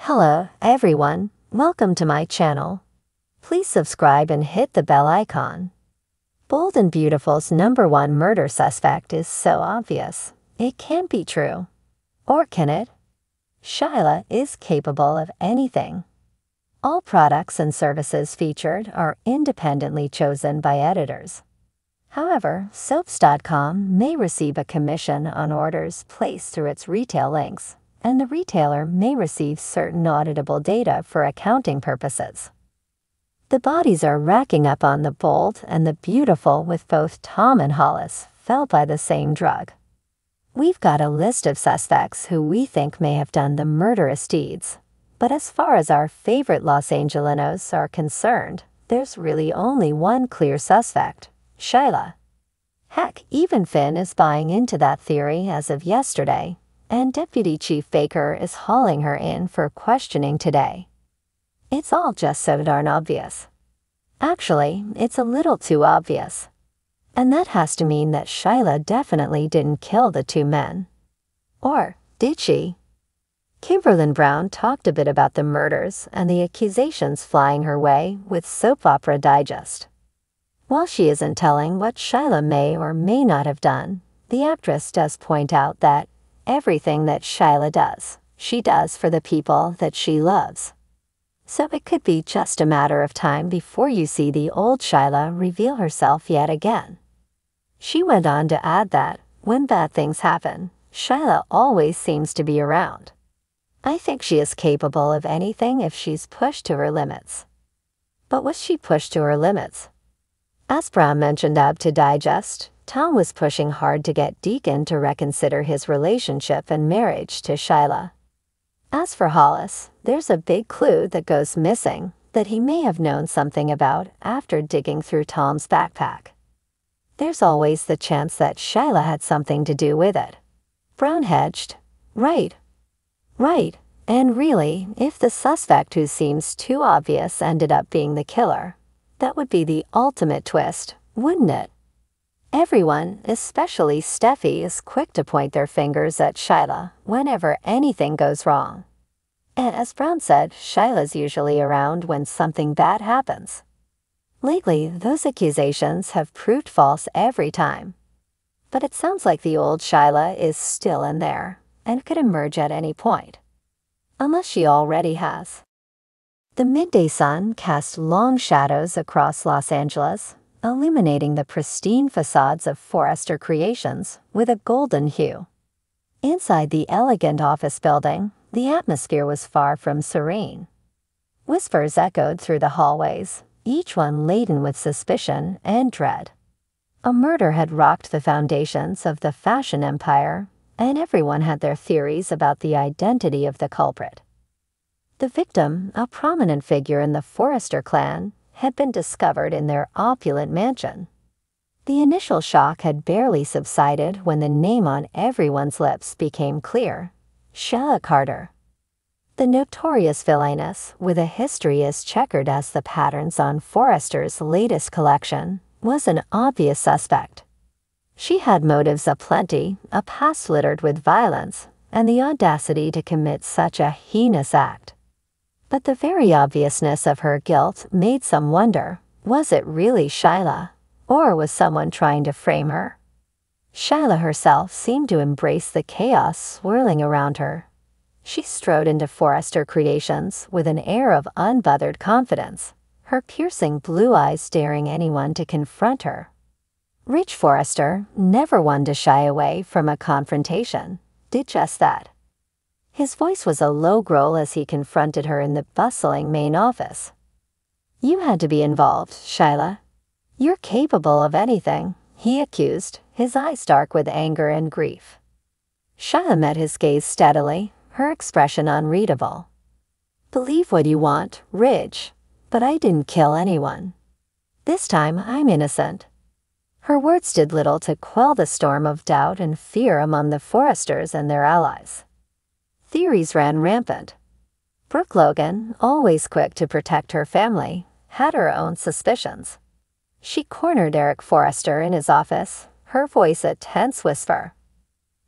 Hello, everyone. Welcome to my channel. Please subscribe and hit the bell icon. Bold and Beautiful's #1 murder suspect is so obvious. It can't be true. Or can it? Sheila is capable of anything. All products and services featured are independently chosen by editors. However, soaps.com may receive a commission on orders placed through its retail links, and the retailer may receive certain auditable data for accounting purposes. The bodies are racking up on the Bold and the Beautiful, with both Tom and Hollis fell by the same drug. We've got a list of suspects who we think may have done the murderous deeds, but as far as our favorite Los Angelinos are concerned, there's really only one clear suspect: Sheila. Heck, even Finn is buying into that theory as of yesterday, and Deputy Chief Baker is hauling her in for questioning today. It's all just so darn obvious. Actually, it's a little too obvious. And that has to mean that Sheila definitely didn't kill the two men. Or did she? Kimberlyn Brown talked a bit about the murders and the accusations flying her way with Soap Opera Digest. While she isn't telling what Sheila may or may not have done, the actress does point out that everything that Sheila does, she does for the people that she loves. So it could be just a matter of time before you see the old Sheila reveal herself yet again. She went on to add that, when bad things happen, Sheila always seems to be around. I think she is capable of anything if she's pushed to her limits. But was she pushed to her limits? As Brown mentioned up to Digest, Tom was pushing hard to get Deacon to reconsider his relationship and marriage to Sheila. As for Hollis, there's a big clue that goes missing that he may have known something about after digging through Tom's backpack. There's always the chance that Sheila had something to do with it. Brown hedged. Right. And really, if the suspect who seems too obvious ended up being the killer, that would be the ultimate twist, wouldn't it? Everyone, especially Steffi, is quick to point their fingers at Sheila whenever anything goes wrong. And as Brown said, Sheila's usually around when something bad happens. Lately, those accusations have proved false every time. But it sounds like the old Sheila is still in there and could emerge at any point. Unless she already has. The midday sun cast long shadows across Los Angeles, illuminating the pristine facades of Forrester Creations with a golden hue. Inside the elegant office building, the atmosphere was far from serene. Whispers echoed through the hallways, each one laden with suspicion and dread. A murder had rocked the foundations of the fashion empire, and everyone had their theories about the identity of the culprit. The victim, a prominent figure in the Forrester clan, had been discovered in their opulent mansion. The initial shock had barely subsided when the name on everyone's lips became clear: Sheila Carter. The notorious villainess, with a history as checkered as the patterns on Forrester's latest collection, was an obvious suspect. She had motives aplenty, a past littered with violence, and the audacity to commit such a heinous act. But the very obviousness of her guilt made some wonder, was it really Sheila, or was someone trying to frame her? Sheila herself seemed to embrace the chaos swirling around her. She strode into Forrester Creations with an air of unbothered confidence, her piercing blue eyes daring anyone to confront her. Rich Forrester, never one to shy away from a confrontation, did just that. His voice was a low growl as he confronted her in the bustling main office. "You had to be involved, Sheila. You're capable of anything," he accused, his eyes dark with anger and grief. Sheila met his gaze steadily, her expression unreadable. "Believe what you want, Ridge, but I didn't kill anyone. This time I'm innocent." Her words did little to quell the storm of doubt and fear among the Forresters and their allies. Theories ran rampant. Brooke Logan, always quick to protect her family, had her own suspicions. She cornered Eric Forrester in his office, her voice a tense whisper.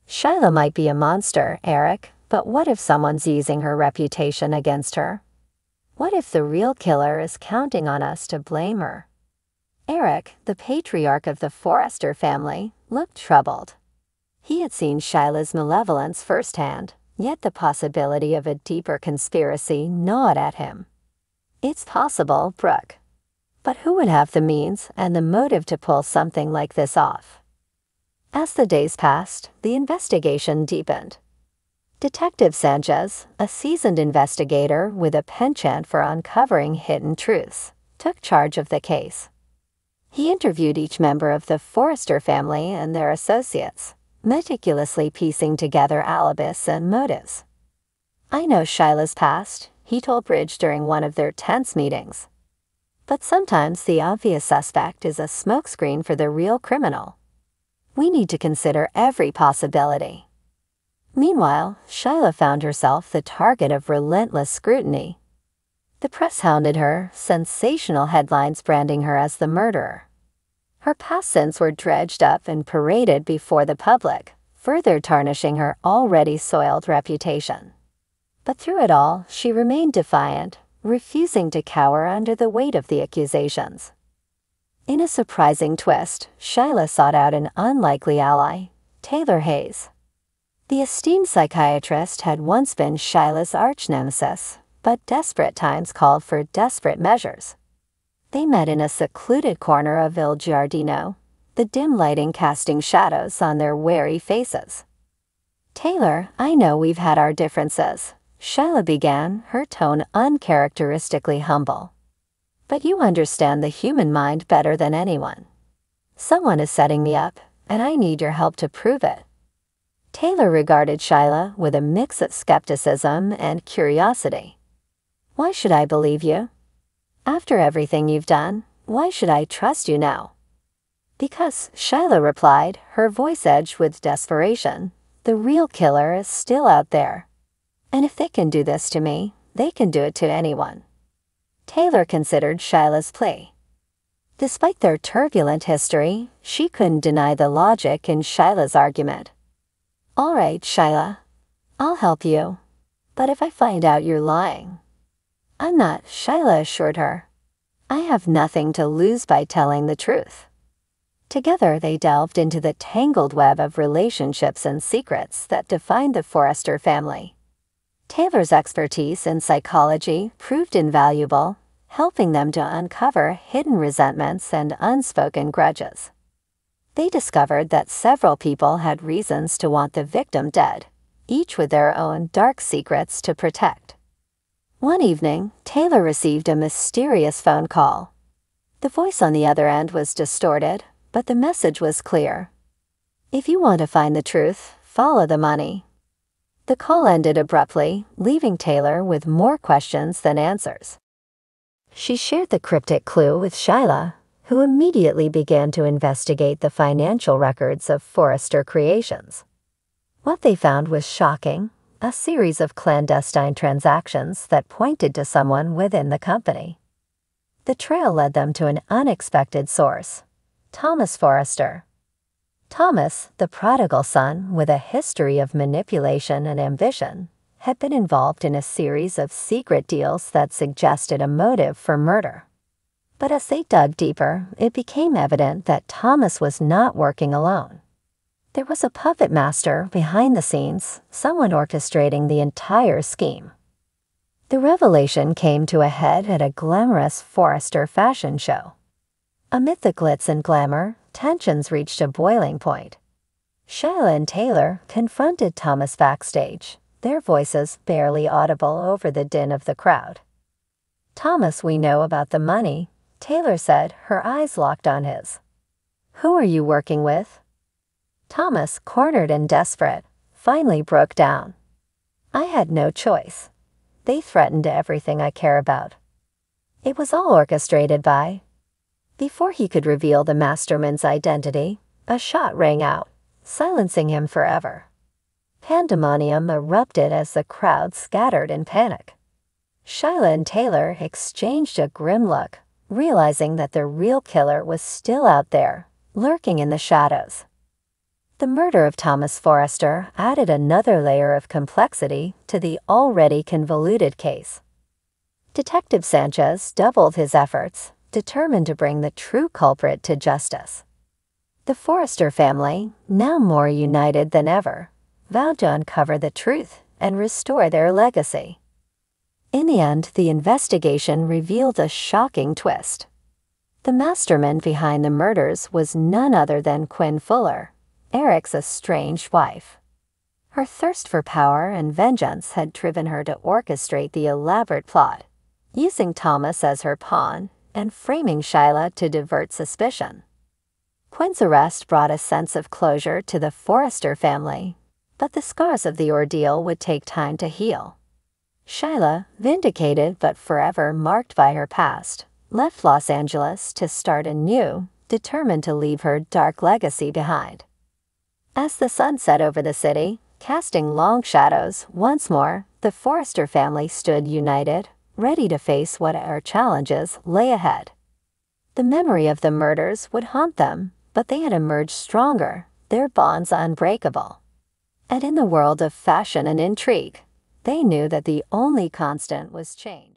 "Sheila might be a monster, Eric, But what if someone's using her reputation against her? What if the real killer is counting on us to blame her? Eric, the patriarch of the Forrester family, looked troubled. He had seen Sheila's malevolence firsthand, yet the possibility of a deeper conspiracy gnawed at him. It's possible, Brooke. But who would have the means and the motive to pull something like this off? As the days passed, the investigation deepened. Detective Sanchez, a seasoned investigator with a penchant for uncovering hidden truths, took charge of the case. He interviewed each member of the Forrester family and their associates, meticulously piecing together alibis and motives. "I know Sheila's past," he told Bridge during one of their tense meetings. "But sometimes the obvious suspect is a smokescreen for the real criminal. We need to consider every possibility." Meanwhile, Sheila found herself the target of relentless scrutiny. The press hounded her, sensational headlines branding her as the murderer. Her past sins were dredged up and paraded before the public, further tarnishing her already soiled reputation. But through it all, she remained defiant, refusing to cower under the weight of the accusations. In a surprising twist, Sheila sought out an unlikely ally, Taylor Hayes. The esteemed psychiatrist had once been Sheila's arch-nemesis, but desperate times called for desperate measures. They met in a secluded corner of Il Giardino, the dim lighting casting shadows on their wary faces. "Taylor, I know we've had our differences," Sheila began, her tone uncharacteristically humble. "But you understand the human mind better than anyone. Someone is setting me up, and I need your help to prove it." Taylor regarded Sheila with a mix of skepticism and curiosity. "Why should I believe you? After everything you've done, why should I trust you now?" "Because," Sheila replied, her voice edged with desperation, "the real killer is still out there. And if they can do this to me, they can do it to anyone." Taylor considered Sheila's plea. Despite their turbulent history, she couldn't deny the logic in Sheila's argument. "All right, Sheila. I'll help you. But if I find out you're lying..." "I'm not," Sheila assured her. "I have nothing to lose by telling the truth." Together they delved into the tangled web of relationships and secrets that defined the Forrester family. Taylor's expertise in psychology proved invaluable, helping them to uncover hidden resentments and unspoken grudges. They discovered that several people had reasons to want the victim dead, each with their own dark secrets to protect. One evening, Taylor received a mysterious phone call. The voice on the other end was distorted, but the message was clear. "If you want to find the truth, follow the money." The call ended abruptly, leaving Taylor with more questions than answers. She shared the cryptic clue with Sheila, who immediately began to investigate the financial records of Forrester Creations. What they found was shocking, a series of clandestine transactions that pointed to someone within the company. The trail led them to an unexpected source, Thomas Forrester. Thomas, the prodigal son with a history of manipulation and ambition, had been involved in a series of secret deals that suggested a motive for murder. But as they dug deeper, it became evident that Thomas was not working alone. There was a puppet master behind the scenes, someone orchestrating the entire scheme. The revelation came to a head at a glamorous Forrester fashion show. Amid the glitz and glamour, tensions reached a boiling point. Sheila and Taylor confronted Thomas backstage, their voices barely audible over the din of the crowd. "Thomas, we know about the money," Taylor said, her eyes locked on his. "Who are you working with?" Thomas, cornered and desperate, finally broke down. "I had no choice. They threatened everything I care about. It was all orchestrated by..." Before he could reveal the mastermind's identity, a shot rang out, silencing him forever. Pandemonium erupted as the crowd scattered in panic. Sheila and Taylor exchanged a grim look, realizing that the real killer was still out there, lurking in the shadows. The murder of Thomas Forrester added another layer of complexity to the already convoluted case. Detective Sanchez doubled his efforts, determined to bring the true culprit to justice. The Forrester family, now more united than ever, vowed to uncover the truth and restore their legacy. In the end, the investigation revealed a shocking twist. The mastermind behind the murders was none other than Quinn Fuller, Eric's estranged wife. Her thirst for power and vengeance had driven her to orchestrate the elaborate plot, using Thomas as her pawn and framing Sheila to divert suspicion. Quinn's arrest brought a sense of closure to the Forrester family, but the scars of the ordeal would take time to heal. Sheila, vindicated but forever marked by her past, left Los Angeles to start anew, determined to leave her dark legacy behind. As the sun set over the city, casting long shadows, once more, the Forrester family stood united, ready to face whatever challenges lay ahead. The memory of the murders would haunt them, but they had emerged stronger, their bonds unbreakable. And in the world of fashion and intrigue, they knew that the only constant was change.